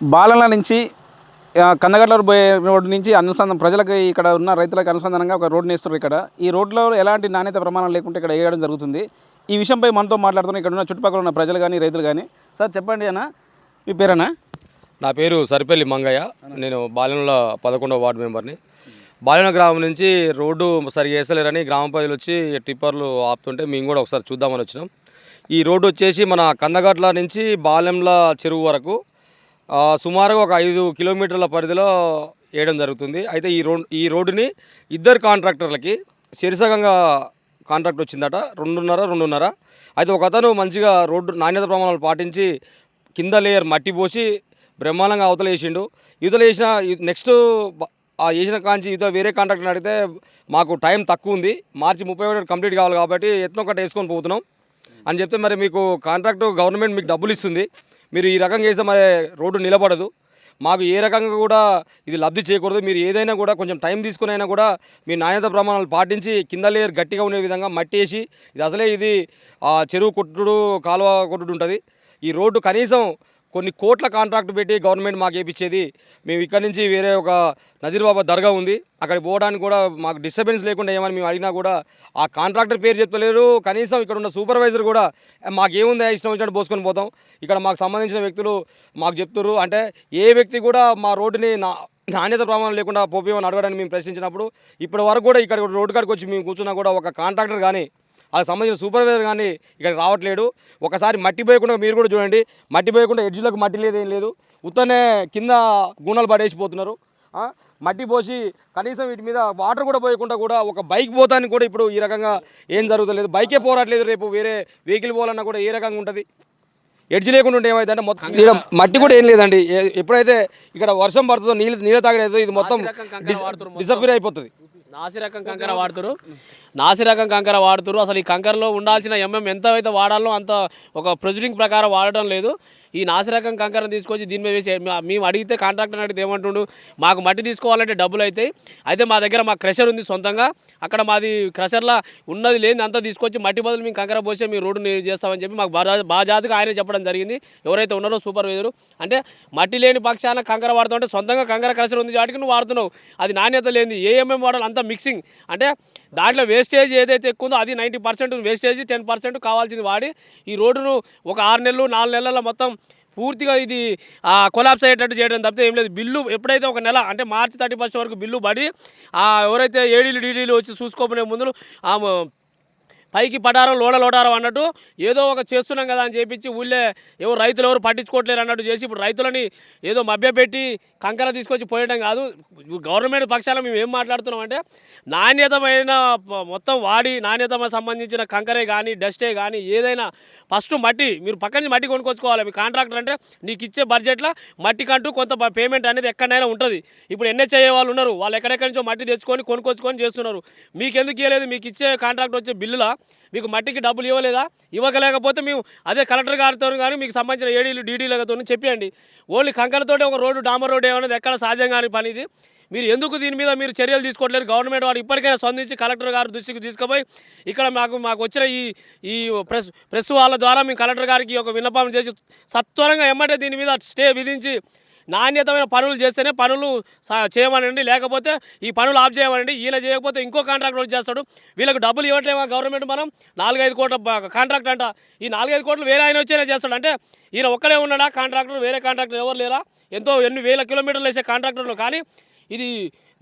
బాలల నుంచి కందగడ్ల రోడ్డు నుంచి అనుసంధానం ప్రజలకు ఇక్కడ ఉన్న రైతులకు అనుసంధానంగా ఒక రోడ్డుని వేస్తారు. ఇక్కడ ఈ రోడ్లో ఎలాంటి నాణ్యత ప్రమాణం లేకుంటే ఇక్కడ వేయడం జరుగుతుంది. ఈ విషయంపై మనతో మాట్లాడుతున్న ఇక్కడ ఉన్న చుట్టుపక్కల ఉన్న ప్రజలు కానీ రైతులు కానీ. సార్ చెప్పండి అన్న, మీ పేరేనా? నా పేరు సరిపల్లి మంగయ్య. నేను బాలెనల 11వ వార్డు మెంబర్ని. బాలెన గ్రామం నుంచి రోడ్డు సరిగా వేసలేరని గ్రామ ప్రజలు వచ్చి టిప్పర్లు ఆపుతుంటే మేము కూడా ఒకసారి చూద్దామని వచ్చినాం. ఈ రోడ్డు వచ్చేసి మన కందగట్ల నుంచి బాలెంల చెరువు వరకు సుమారుగా ఒక 5 కిలోమీటర్ల పరిధిలో వేయడం జరుగుతుంది. అయితే ఈ రోడ్డుని ఇద్దరు కాంట్రాక్టర్లకి శీర్షకంగా కాంట్రాక్ట్ వచ్చిందట, 2.5 అయితే ఒక అతను మంచిగా రోడ్డు నాణ్యత ప్రమాణాలు పాటించి కింద లేయర్ మట్టి పోసి బ్రహ్మాండంగా అవతల వేసిండు. ఇవతల వేసిన నెక్స్ట్ వేసిన కాంచి ఇవతల వేరే కాంట్రాక్టర్ని అడిగితే మాకు టైం తక్కువ ఉంది, మార్చి 31 కంప్లీట్ కావాలి కాబట్టి ఎత్తున ఒకటి వేసుకొని పోతున్నాం అని చెప్తే, మరి మీకు కాంట్రాక్ట్ గవర్నమెంట్ మీకు డబ్బులు ఇస్తుంది, మీరు ఈ రకంగా చేస్తే మరి రోడ్డు నిలబడదు, మాకు ఏ రకంగా కూడా ఇది లబ్ధి చేయకూడదు, మీరు ఏదైనా కూడా కొంచెం టైం తీసుకుని అయినా కూడా మీ నాణ్యత ప్రమాణాలు పాటించి కింద లేయర్ గట్టిగా ఉండే విధంగా మట్టి వేసి, ఇది చెరువు కొట్టుడు కాలువ కొట్టుడు ఉంటుంది. ఈ రోడ్డు కనీసం కొన్ని కోట్ల కాంట్రాక్ట్ పెట్టి గవర్నమెంట్ మాకు వేయించేది. మేము ఇక్కడ నుంచి వేరే ఒక నజీర్బాబా దర్గా ఉంది, అక్కడికి పోవడానికి కూడా మాకు డిస్టర్బెన్స్ లేకుండా ఏమని మేము అడిగినా కూడా ఆ కాంట్రాక్టర్ పేరు చెప్పలేరు. కనీసం ఇక్కడ ఉన్న సూపర్వైజర్ కూడా మాకేముంది ఇష్టం వచ్చినట్టు పోసుకొని పోతాం, ఇక్కడ మాకు సంబంధించిన వ్యక్తులు మాకు చెప్తున్నారు అంటే ఏ వ్యక్తి కూడా మా రోడ్డుని నాణ్యత ప్రమాణం లేకుండా పోపేమని అడగడానికి మేము ప్రశ్నించినప్పుడు ఇప్పటి వరకు కూడా ఇక్కడ రోడ్డు కాడికి వచ్చి మేము కూర్చున్నా కూడా ఒక కాంట్రాక్టర్ కానీ అది సంబంధించిన సూపర్వైజర్ కానీ ఇక్కడ రావట్లేడు. ఒకసారి మట్టి పోయకుండా మీరు కూడా చూడండి, మట్టి పోయకుండా ఎడ్జ్లకు మట్టి లేదు, ఏం లేదు, ఉత్తనే కింద గుణాలు పడేసిపోతున్నారు. మట్టి పోసి కనీసం వీటి మీద వాటర్ కూడా పోయకుండా కూడా ఒక బైక్ పోతానికి కూడా ఇప్పుడు ఈ రకంగా ఏం జరుగుతలేదు. బైకే పోరాట్లేదు, రేపు వేరే వెహికల్ పోవాలన్నా కూడా ఏ రకంగా ఉంటుంది. ఎడ్జ్ లేకుండా ఉంటే ఏమైందంటే మొత్తం ఇక్కడ మట్టి కూడా ఏం లేదండి. ఎప్పుడైతే ఇక్కడ వర్షం పడుతుందో నీళ్ళు తాగలేదు, ఇది మొత్తం డిసప్పియర్ అయిపోతుంది. నాసిరకం కంకర వాడుతురు. అసలు ఈ కంకరలో ఉండాల్సిన ఎంత అయితే వాడాలో అంత ఒక ప్రొసీడింగ్ ప్రకారం వాడటం లేదు. ఈ నాసిరకం కంకరను తీసుకొచ్చి దీని మీద వేసి మేము అడిగితే కాంట్రాక్టర్ అడిగితే ఏమంటుండు, మాకు మట్టి తీసుకోవాలంటే డబ్బులు అవుతాయి, అయితే మా దగ్గర మా క్రషర్ ఉంది సొంతంగా, అక్కడ మాది క్రషర్లా ఉన్నది లేని అంతా తీసుకొచ్చి మట్టి బదులు మేము కంకర పోసే మీ రోడ్డుని చేస్తామని చెప్పి మాకు బాజాతిగా ఆయనే చెప్పడం జరిగింది. ఎవరైతే ఉన్నారో సూపర్వైజరు అంటే మట్టి లేని పక్షాన కంకర వాడుతావు అంటే సొంతంగా కంకర క్రషర్ ఉంది వాటికి నువ్వు వాడుతున్నావు, అది నాణ్యత లేని ఏఎంఎం వాడాలి అంతా మిక్సింగ్ అంటే దాంట్లో వేస్టేజ్ ఏదైతే ఎక్కువ ఉందో అది 90% వేస్టేజ్, 10% కావాల్సింది వాడి ఈ రోడ్డును ఒక 6 నెలలు 4 నెలల మొత్తం పూర్తిగా ఇది కొలాప్స్ అయ్యేటట్టు చేయడం తప్పితే ఏం లేదు. బిల్లు ఎప్పుడైతే ఒక నెల అంటే మార్చి 31 వరకు బిల్లు పడి ఎవరైతే ఏడీలు డీడీలు వచ్చి చూసుకోకునే ముందు పైకి పడారం లోడారం అన్నట్టు ఏదో ఒక చేస్తున్నాం కదా అని చెప్పించి ఊళ్ళే రైతులు ఎవరు పట్టించుకోవట్లేరు అన్నట్టు చేసి ఇప్పుడు రైతులని ఏదో మభ్యపెట్టి కంకర తీసుకొచ్చి పోయడం కాదు. గవర్నమెంట్ పక్షాల మేము ఏం మాట్లాడుతున్నాం అంటే నాణ్యతమైన మొత్తం వాడి నాణ్యత సంబంధించిన కంకరే కానీ డస్టే కానీ ఏదైనా ఫస్ట్ మట్టి మీరు పక్క నుంచి మట్టి కొనుక్కొచ్చుకోవాలి. మీ కాంట్రాక్టర్ అంటే నీకు ఇచ్చే బడ్జెట్లో మట్టి కంటూ కొంత పేమెంట్ అనేది ఎక్కడైనా ఉంటుంది. ఇప్పుడు ఎన్హెచ్ఐ వాళ్ళు ఉన్నారు, వాళ్ళు ఎక్కడెక్కడి నుంచో మట్టి తెచ్చుకొని కొనుక్కొచ్చుకొని చేస్తున్నారు. మీకు ఎందుకు ఇవ్వలేదు? మీకు ఇచ్చే కాంట్రాక్ట్ వచ్చే బిల్లులా మీకు మట్టికి డబ్బులు ఇవ్వలేదా? ఇవ్వకలేకపోతే మేము అదే కలెక్టర్ గారితో కానీ మీకు సంబంధించిన ఏడీలు డీడీలతో చెప్పండి. ఓన్లీ కంకరతోటే ఒక రోడ్డు డామర్ రోడ్డు ఏమన్నది ఎక్కడ సహజం కాని పని ఇది. మీరు ఎందుకు దీని మీద మీరు చర్యలు తీసుకోవట్లేదు? గవర్నమెంట్ వాడు ఇప్పటికైనా స్పందించి కలెక్టర్ గారి దృష్టికి తీసుకుపోయి ఇక్కడ మాకు వచ్చిన ఈ ప్రెస్ వాళ్ళ ద్వారా మేము కలెక్టర్ గారికి ఒక విన్నపం చేసి సత్వరంగా ఎమ్మటే దీని మీద స్టే విధించి నాణ్యతమైన పనులు చేస్తేనే పనులు చేయమనండి, లేకపోతే ఈ పనులు ఆఫ్ చేయమనండి. ఈయన చేయకపోతే ఇంకో కాంట్రాక్టర్ చేస్తాడు. వీళ్ళకి డబ్బులు ఇవ్వట్లేమా గవర్నమెంట్? మనం 4-5 కోట్ల కాంట్రాక్ట్ అంట, ఈ 4-5 కోట్లు వేరే ఆయన వచ్చేనే చేస్తాడు. అంటే ఈయన ఒక్కడే ఉన్నాడా కాంట్రాక్టర్? వేరే కాంట్రాక్టర్ ఎవరు లేరా? ఎన్ని వేల కిలోమీటర్లు వేసే కాంట్రాక్టర్లు. కానీ ఇది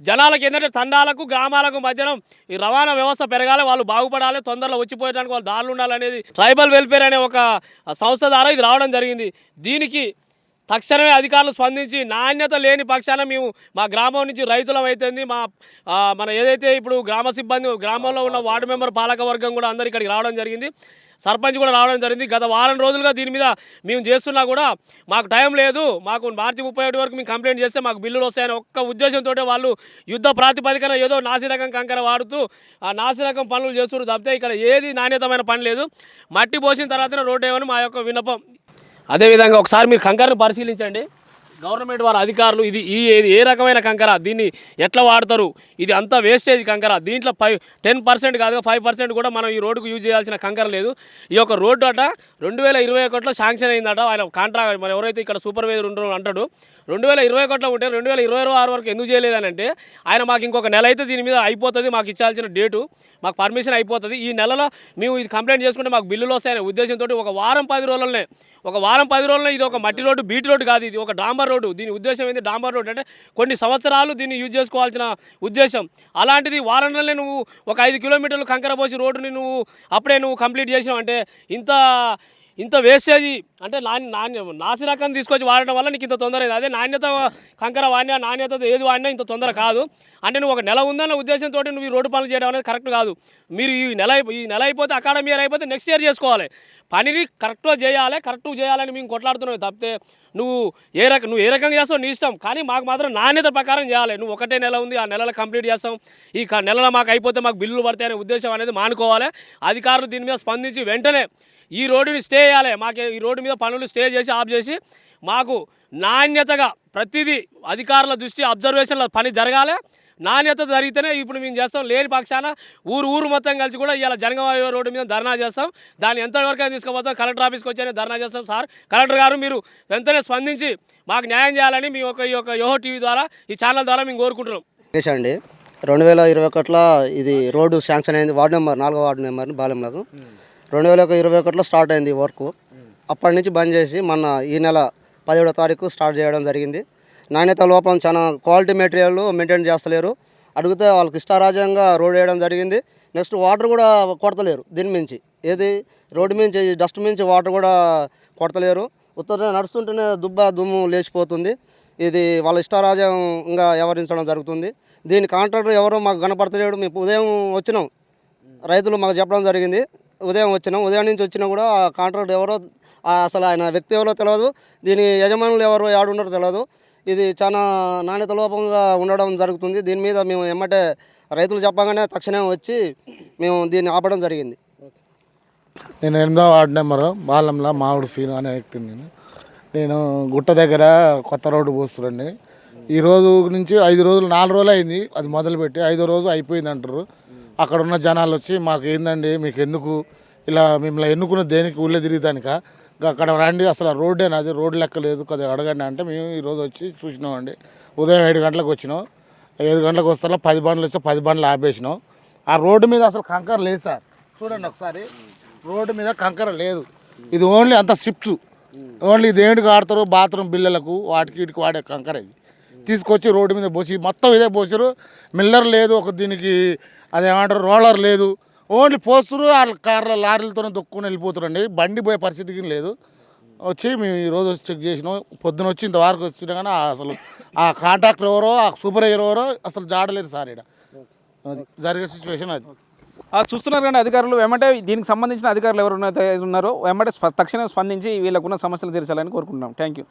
జనాలకు ఏంటంటే తండాలకు గ్రామాలకు మధ్యన ఈ రవాణా వ్యవస్థ పెరగాలి, వాళ్ళు బాగుపడాలి, తొందరలో వచ్చిపోయడానికి వాళ్ళు దారులు ఉండాలనేది ట్రైబల్ వెల్ఫేర్ అనే ఒక సంస్థ ద్వారా ఇది రావడం జరిగింది. దీనికి తక్షణమే అధికారులు స్పందించి నాణ్యత లేని పక్షాన మేము మా గ్రామం నుంచి రైతులం అయితేంది మన ఏదైతే ఇప్పుడు గ్రామ సిబ్బంది గ్రామంలో ఉన్న వార్డు మెంబర్ పాలక వర్గం కూడా అందరు ఇక్కడికి రావడం జరిగింది, సర్పంచ్ కూడా రావడం జరిగింది. గత వారం రోజులుగా దీని మీద మేము చేస్తున్నా కూడా మాకు టైం లేదు, మాకు మార్చి 31 వరకు మేము కంప్లైంట్ చేస్తే మాకు బిల్లులు వస్తాయని ఒక్క ఉద్దేశంతో వాళ్ళు యుద్ధ ప్రాతిపదికన ఏదో నాసిరకం కంకర వాడుతూ నాసిరకం పనులు చేస్తున్నారు తప్పితే ఇక్కడ ఏది నాణ్యతమైన పని లేదు. మట్టి పోసిన తర్వాతనే రోడ్డు వేయమని మా యొక్క విన్నపం. అదేవిధంగా ఒకసారి మీరు కంకరను పరిశీలించండి. గవర్నమెంట్ వారి అధికారులు ఇది ఇది ఏ రకమైన కంకర, దీన్ని ఎట్లా వాడతారు, ఇది అంతా వేస్టేజ్ కంకర, దీంట్లో 10% కాదు 5% కూడా మనం ఈ రోడ్డుకు యూజ్ చేయాల్సిన కంకర లేదు. ఈ యొక్క రోడ్డు అట 2021లో శాంక్షన్ అయిందట. ఆయన కాంట్రాక్ట్ మరి ఎవరైతే ఇక్కడ సూపర్వైజర్ ఉంటారో అంటాడు 2021లో ఉంటే 2026 వరకు ఎందుకు చేయలేదని అంటే, ఆయన మాకు ఇంకొక నెల అయితే దీని మీద అయిపోతుంది, మాకు ఇచ్చాల్సిన డేటు, మాకు పర్మిషన్ అయిపోతుంది, ఈ నెలలో మేము ఇది కంప్లైంట్ చేసుకుంటే మాకు బిల్లులు వస్తాయనే ఉద్దేశంతో ఒక వారం 10 రోజులనే ఇది ఒక మట్టి రోడ్డు, బీటీ రోడ్డు కాదు, ఇది ఒక డాంబర్ రోడ్డు. దీని ఉద్దేశం ఏంటి, డాంబర్ రోడ్డు అంటే కొన్ని సంవత్సరాలు దీన్ని యూజ్ చేసుకోవాల్సిన ఉద్దేశం. అలాంటిది వారంలోనే నువ్వు ఒక 5 కిలోమీటర్లు కంకర పోసి రోడ్డుని నువ్వు అప్పుడే నువ్వు కంప్లీట్ చేసినావు అంటే ఇంత వేస్టేజ్ అంటే నాసి రకం తీసుకొచ్చి వాడడం వల్ల నీకు ఇంత తొందర అయింది. అదే నాణ్యత కంకర వాడినా, నాణ్యత ఏది వాడినా ఇంత తొందర కాదు. అంటే నువ్వు ఒక నెల ఉందన్న ఉద్దేశంతో నువ్వు ఈ రోడ్డు పనులు చేయడం అనేది కరెక్ట్ కాదు. మీరు ఈ నెల అయిపోతే అకాడమీ ఇయర్ అయిపోతే నెక్స్ట్ ఇయర్ చేసుకోవాలి. పనిని కరెక్ట్గా చేయాలని మేము కొట్లాడుతున్నావు తప్పితే నువ్వు ఏ రకంగా చేస్తావు నీ ఇష్టం, కానీ మాకు మాత్రం నాణ్యత ప్రకారం చేయాలి. నువ్వు ఒకటే నెల ఉంది, ఆ నెలలో కంప్లీట్ చేస్తాం, ఈ నెలలో మాకు అయిపోతే మాకు బిల్లులు పడతాయి అనే ఉద్దేశం అనేది మానుకోవాలి. అధికారులు దీని మీద స్పందించి వెంటనే ఈ రోడ్డుని స్టే చేయాలి. మాకు ఈ రోడ్డు మీద పనులు స్టే చేసి ఆఫ్ చేసి మాకు నాణ్యతగా ప్రతిదీ అధికారుల దృష్టి అబ్జర్వేషన్లో పని జరగాలి. నాణ్యత జరిగితేనే ఇప్పుడు మేము చేస్తాం. లేని పక్షాన ఊరు మొత్తం కలిసి కూడా ఇవాళ జనగామ రోడ్డు మీద ధర్నా చేస్తాం. దాన్ని ఎంతవరకు తీసుకుపోతాం, కలెక్టర్ ఆఫీస్కి వచ్చి ధర్నా చేస్తాం. సార్ కలెక్టర్ గారు మీరు వెంటనే స్పందించి మాకు న్యాయం చేయాలని మీ యొక్క యోహో టీవీ ద్వారా ఈ ఛానల్ ద్వారా మేము కోరుకుంటున్నాం. అండి 2021లో ఇది రోడ్డు శాంక్షన్ అయింది. వార్డు నెంబర్ 4వ వార్డు నెంబర్ని బాలెంలకు 2021లో స్టార్ట్ అయింది వర్క్. అప్పటి నుంచి బంద్ చేసి మొన్న ఈ నెల 17వ తారీఖు స్టార్ట్ చేయడం జరిగింది. నాణ్యత లోపం, చాలా క్వాలిటీ మెటీరియల్ మెయింటైన్ చేస్తలేరు. అడిగితే వాళ్ళకి ఇష్టారాజ్యంగా రోడ్ వేయడం జరిగింది. నెక్స్ట్ వాటర్ కూడా కొడతలేరు. దీని మించి ఏది రోడ్డు మించి డస్ట్ మించి వాటర్ కూడా కొడతలేరు. ఉత్తర నడుస్తుంటేనే దుమ్ము లేచిపోతుంది. ఇది వాళ్ళ ఇష్టారాజ్యంగా వ్యవహరించడం జరుగుతుంది. దీని కాంట్రాక్టర్ ఎవరో మాకు కనపడతలేడు. మేము ఉదయం వచ్చినాం, రైతులు మాకు చెప్పడం జరిగింది. ఉదయం నుంచి వచ్చినా కూడా ఆ కాంట్రాక్టర్ ఎవరో, అసలు ఆయన వ్యక్తి ఎవరో తెలియదు, దీని యజమానులు ఎవరో ఆడున్నారో తెలియదు. ఇది చాలా నాణ్యత లోపంగా ఉండడం జరుగుతుంది. దీని మీద మేము ఎమ్మటే రైతులు చెప్పగానే తక్షణమే వచ్చి మేము దీన్ని ఆపడం జరిగింది. నేను 8వ వార్డు నెంబరు బాలంలో మామిడి సీను అనే వ్యక్తిని. నేను గుట్ట దగ్గర కొత్త రోడ్డు పోస్తుండండి. ఈ రోజు నుంచి 5 రోజులు 4 రోజులు అయింది అది మొదలుపెట్టి. 5వ రోజు అయిపోయింది అంటారు. అక్కడ ఉన్న జనాలు వచ్చి మాకు ఏందండి, మీకు ఎందుకు ఇలా మిమ్మల్ని ఎన్నుకున్న దేనికి ఊళ్ళో తిరుగుతానిక, అక్కడ రండి, అసలు రోడ్డేనా, రోడ్డు లెక్క లేదు కొద్దిగా అడగండి అంటే మేము ఈరోజు వచ్చి చూసినామండి. ఉదయం 7 గంటలకు వచ్చినాం. 7 గంటలకు వస్తే 10 బండ్లు వస్తే 10 బండ్లు ఆపేసినాం. ఆ రోడ్డు మీద అసలు కంకర లేదు సార్, చూడండి ఒకసారి, రోడ్డు మీద కంకర లేదు. ఇది ఓన్లీ అంత షిప్స్, ఓన్లీ దేనికి ఆడతారు బాత్రూమ్ బిల్లలకు వాటికి వీటికి వాడే కంకర. ఇది తీసుకొచ్చి రోడ్డు మీద పోసి మొత్తం ఇదే పోసారు. మిల్లర్ లేదు, ఒక దీనికి అదేమంటారు రోలర్ లేదు, ఓన్లీ పోస్తురు. వాళ్ళ కార్ల లారీలతోనే దొక్కుని వెళ్ళిపోతారండి. బండి పోయే పరిస్థితికి లేదు. వచ్చి మేము ఈరోజు చెక్ చేసినాం. పొద్దున వచ్చి ఇంతవరకు వచ్చినా కానీ అసలు ఆ కాంట్రాక్టర్ ఎవరో, ఆ సూపర్వైజర్ ఎవరో అసలు జాడలేరు సార్. ఇక్కడ జరిగే సిచ్యువేషన్ అది. చూస్తున్నారు కానీ అధికారులు వెంబటే దీనికి సంబంధించిన అధికారులు ఎవరు ఉన్నారో వెంబటే తక్షణం స్పందించి వీళ్ళకున్న సమస్యలు తీర్చాలని కోరుకుంటున్నాం. Thank you.